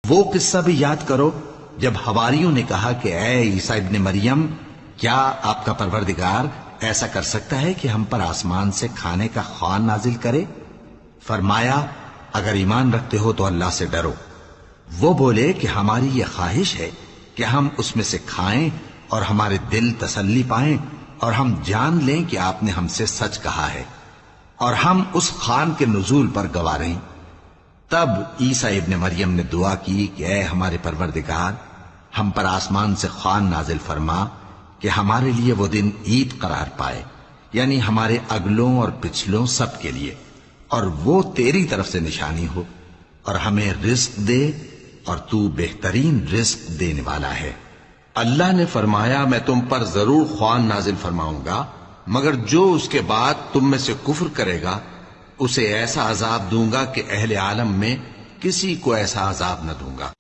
وہ قصہ بھی یاد کرو جب حواریوں نے کہا کہ اے عیسیٰ ابن مریم، کیا آپ کا پروردگار ایسا کر سکتا ہے کہ ہم پر آسمان سے کھانے کا خوان نازل کرے؟ فرمایا اگر ایمان رکھتے ہو تو اللہ سے ڈرو۔ وہ بولے کہ ہماری یہ خواہش ہے کہ ہم اس میں سے کھائیں اور ہمارے دل تسلی پائیں اور ہم جان لیں کہ آپ نے ہم سے سچ کہا ہے اور ہم اس خوان کے نزول پر گواہ رہیں۔ تب عیسیٰ ابن مریم نے دعا کی کہ اے ہمارے پروردگار، ہم پر آسمان سے خوان نازل فرما کہ ہمارے لیے وہ دن عید قرار پائے، یعنی ہمارے اگلوں اور پچھلوں سب کے لیے، اور وہ تیری طرف سے نشانی ہو، اور ہمیں رزق دے اور تو بہترین رزق دینے والا ہے۔ اللہ نے فرمایا میں تم پر ضرور خوان نازل فرماؤں گا، مگر جو اس کے بعد تم میں سے کفر کرے گا اسے ایسا عذاب دوں گا کہ اہل عالم میں کسی کو ایسا عذاب نہ دوں گا۔